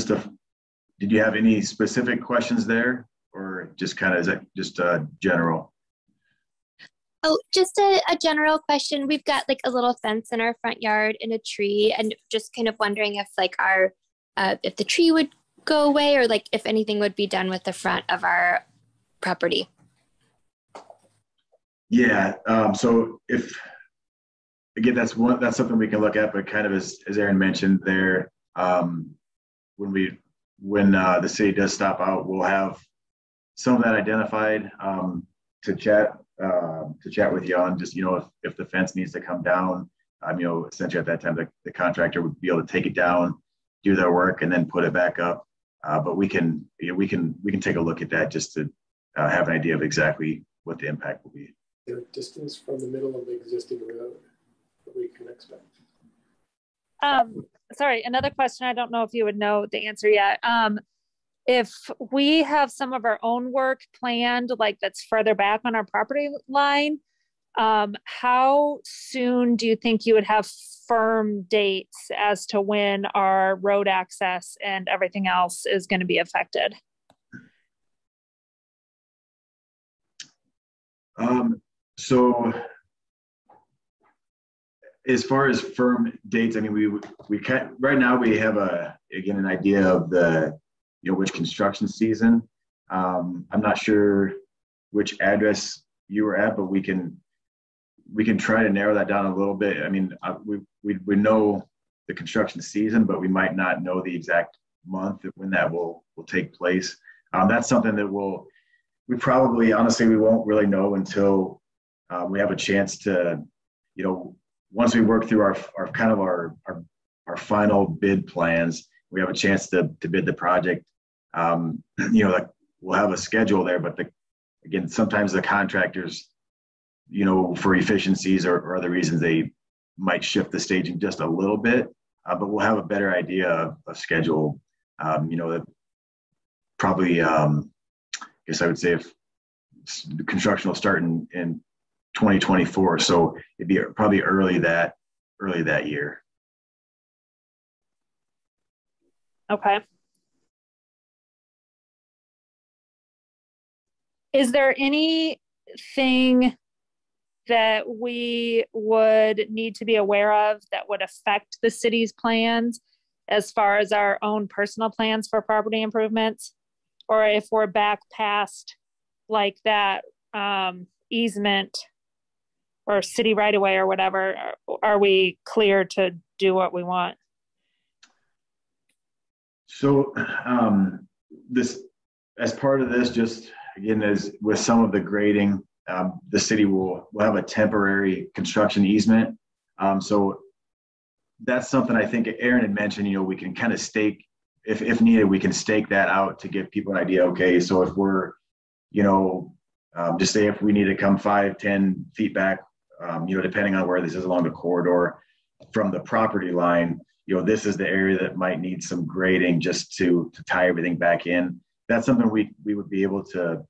you have any specific questions there, or just kind of, is that just general? Oh, just a general question. We've got like a little fence in our front yard and a tree, and just kind of wondering if like if the tree would go away, or like if anything would be done with the front of our property. Yeah. So again, that's something we can look at, but kind of as Aaron mentioned there, when the city does stop out, we'll have some of that identified to chat with you on, just, if the fence needs to come down, essentially at that time, the contractor would be able to take it down, do their work, and then put it back up. But we can take a look at that just to have an idea of exactly what the impact will be. Their distance from the middle of the existing road that we can expect. Sorry, another question. I don't know if you would know the answer yet. If we have some of our own work planned, like that's further back on our property line, how soon do you think you would have firm dates as to when our road access and everything else is going to be affected? So as far as firm dates, I mean, we can right now we have an idea of the, which construction season. I'm not sure which address you were at, but we can try to narrow that down a little bit. I mean, we know the construction season, but we might not know the exact month when that will take place. That's something that we probably, honestly, we won't really know until we have a chance to, once we work through our final bid plans, we have a chance to bid the project. Like we'll have a schedule there, but again, sometimes the contractors, for efficiencies or other reasons, they might shift the staging just a little bit, but we'll have a better idea of schedule. That probably, I guess I would say if the construction will start in 2024, so it'd be probably early that year. Okay. Is there anything that we would need to be aware of that would affect the city's plans as far as our own personal plans for property improvements? Or if we're back past like that easement or city right of way or whatever, are we clear to do what we want? So this, as part of this, just again, as with some of the grading, the city will have a temporary construction easement. So that's something I think Aaron had mentioned, we can kind of stake, if needed, we can stake that out to give people an idea. Okay, so if we're, just say if we need to come 5-10 feet back, depending on where this is along the corridor from the property line, this is the area that might need some grading just to tie everything back in. That's something we would be able to,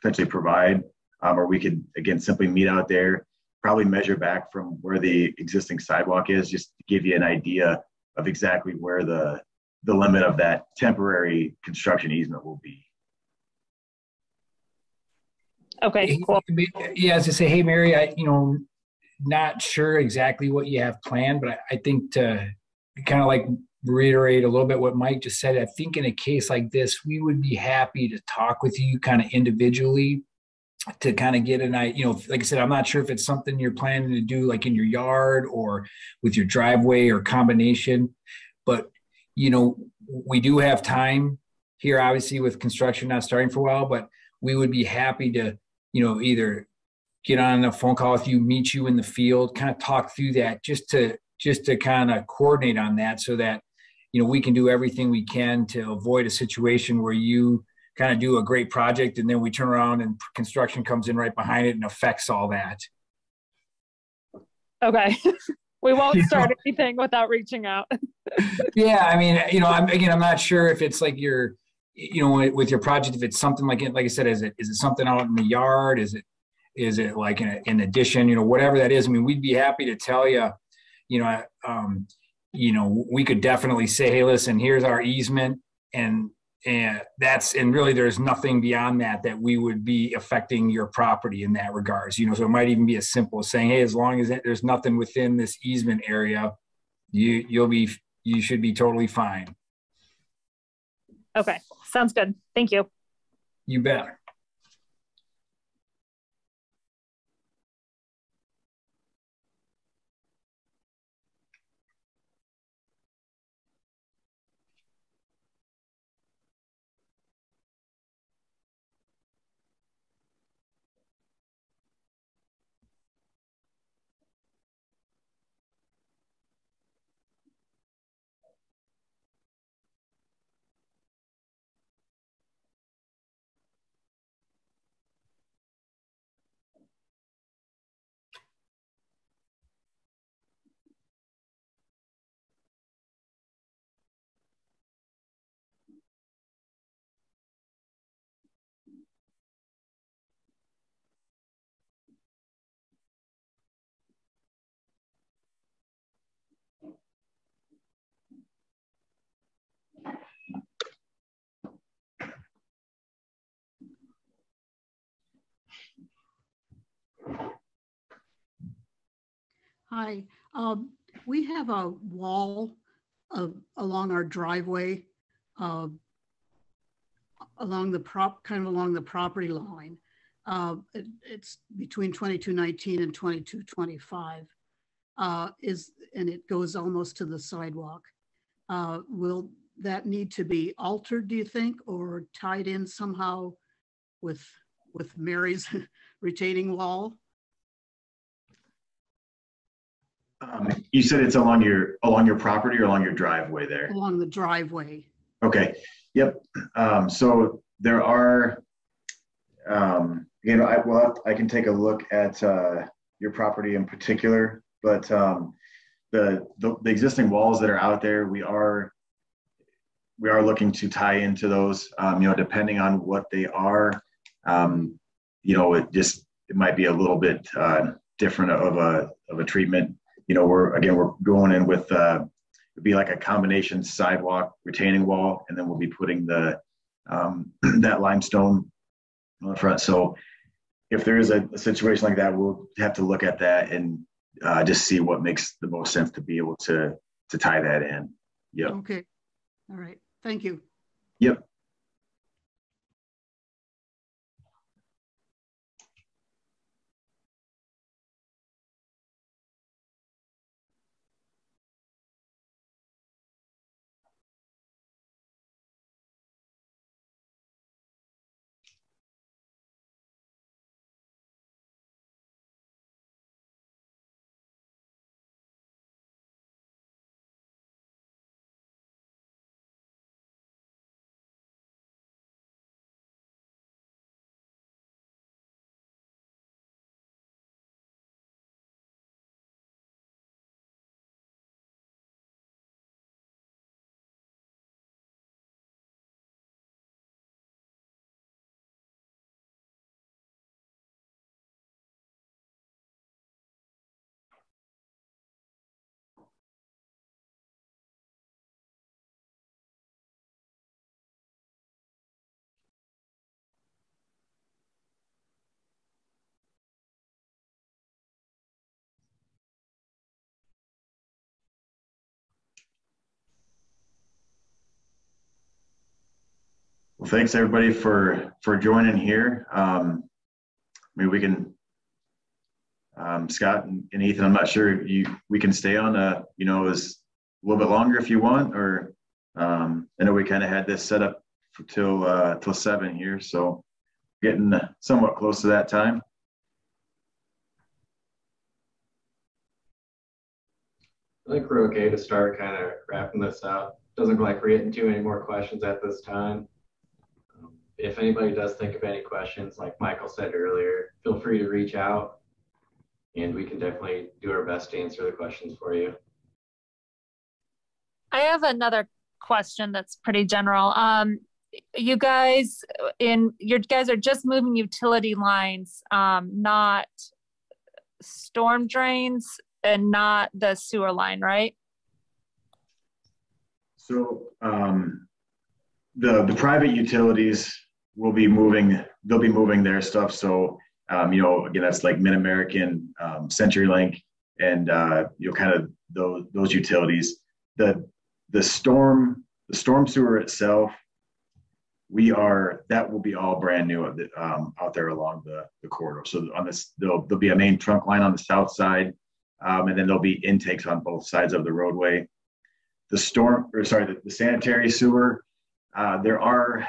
potentially provide, or we could, again, simply meet out there, probably measure back from where the existing sidewalk is, just to give you an idea of exactly where the limit of that temporary construction easement will be. Okay, cool. Yeah, as I say, hey, Mary, not sure exactly what you have planned, but I think to kind of like reiterate a little bit what Mike just said, I think in a case like this, we would be happy to talk with you kind of individually to kind of get an idea. Like I said, I'm not sure if it's something you're planning to do like in your yard or with your driveway or combination, but we do have time here, obviously, with construction not starting for a while, but we would be happy to, either get on a phone call with you, meet you in the field, kind of talk through that, just to kind of coordinate on that, so that, we can do everything we can to avoid a situation where you kind of do a great project and then we turn around and construction comes in right behind it and affects all that. Okay. We won't start anything without reaching out. Yeah. I mean, I'm not sure if it's like your, with your project, if it's something like I said, is it something out in the yard? Is it like an addition, whatever that is? I mean, we'd be happy to tell you, we could definitely say, hey, listen, here's our easement, and really there's nothing beyond that we would be affecting your property in that regards. So it might even be as simple as saying, hey, as long as there's nothing within this easement area, you should be totally fine. Okay, sounds good. Thank you. You bet. Hi. We have a wall along our driveway, along the property line. It's between 2219 and 2225. And it goes almost to the sidewalk. Will that need to be altered, do you think, or tied in somehow with Mary's retaining wall? You said it's along your property or along your driveway there? Along the driveway. Okay. Yep. So there are, I can take a look at your property in particular, but the existing walls that are out there, we are looking to tie into those. Depending on what they are, it might be a little bit different of a treatment. We're going in with it'd be like a combination sidewalk retaining wall, and then we'll be putting the that limestone on the front. So if there is a situation like that, we'll have to look at that and just see what makes the most sense to be able to tie that in. Yep. Okay. All right. Thank you. Yep. Well, thanks everybody for joining here. We can, Scott and Ethan, I'm not sure we can stay on is a little bit longer if you want, or I know we kind of had this set up till 7 here, so getting somewhat close to that time. I think we're okay to start kind of wrapping this up. Doesn't look like we're getting too many more questions at this time. If anybody does think of any questions, like Michael said earlier, feel free to reach out and we can definitely do our best to answer the questions for you. I have another question that's pretty general. You guys are just moving utility lines, not storm drains and not the sewer line, right? So the private utilities will be moving, they'll be moving their stuff. So, again, that's like Mid-American, CenturyLink, and, kind of those utilities. The storm sewer itself, that will be all brand new out there along the corridor. So on this, there'll be a main trunk line on the south side, and then there'll be intakes on both sides of the roadway. The sanitary sewer, there are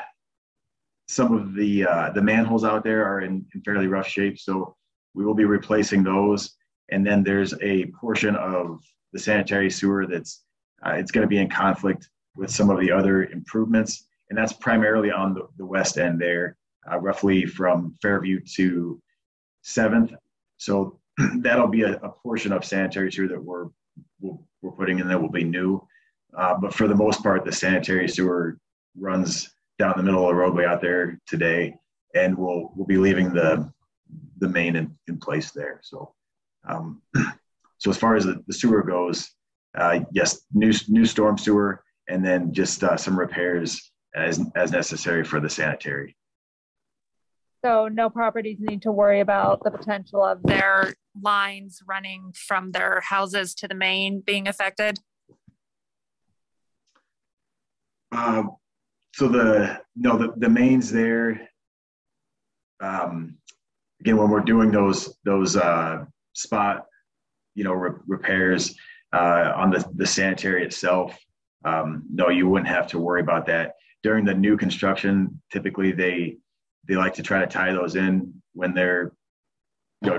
some of the manholes out there are in fairly rough shape, so we will be replacing those. And then there's a portion of the sanitary sewer that's it's going to be in conflict with some of the other improvements, and that's primarily on the west end there, roughly from Fairview to 7th. So that'll be a portion of sanitary sewer that we're putting in that will be new. But for the most part, the sanitary sewer runs down the middle of the roadway out there today, and we'll be leaving the main in place there. So, so as far as the sewer goes, yes, new storm sewer, and then just some repairs as necessary for the sanitary. So no properties need to worry about the potential of their lines running from their houses to the main being affected? So the mains there, again, when we're doing those spot, repairs on the sanitary itself, no, you wouldn't have to worry about that. During the new construction, typically they like to try to tie those in when they're,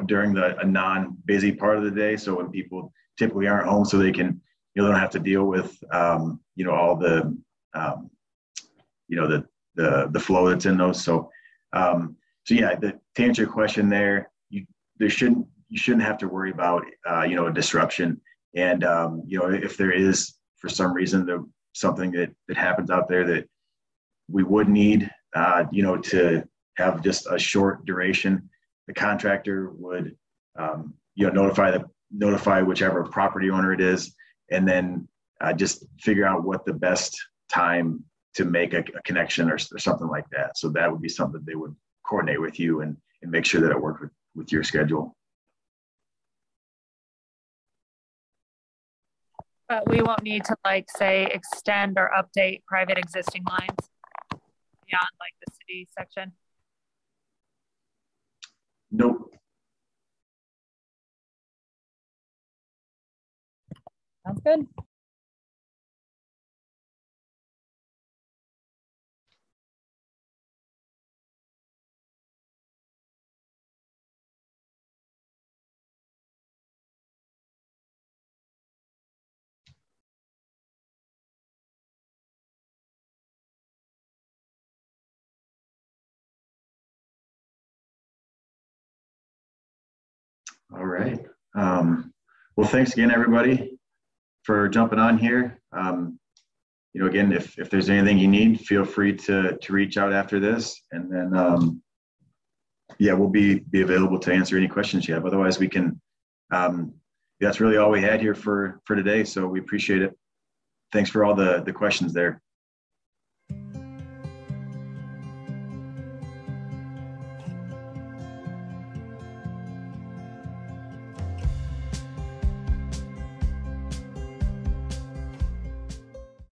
during a non-busy part of the day. So when people typically aren't home, so they can, they don't have to deal with, all the, the flow that's in those. So, yeah, to answer your question there, you shouldn't have to worry about, a disruption. And, if there is, for some reason, something that happens out there that we would need, to have just a short duration, the contractor would, notify whichever property owner it is, and then just figure out what the best time to make a connection or something like that. So that would be something they would coordinate with you and make sure that it worked with your schedule. But we won't need to say extend or update private existing lines beyond the city section. Nope. Sounds good. All right. Well, thanks again, everybody, for jumping on here. Again, if there's anything you need, feel free to reach out after this, and then yeah, we'll be available to answer any questions you have. Otherwise, we can. That's really all we had here for today. So we appreciate it. Thanks for all the questions there.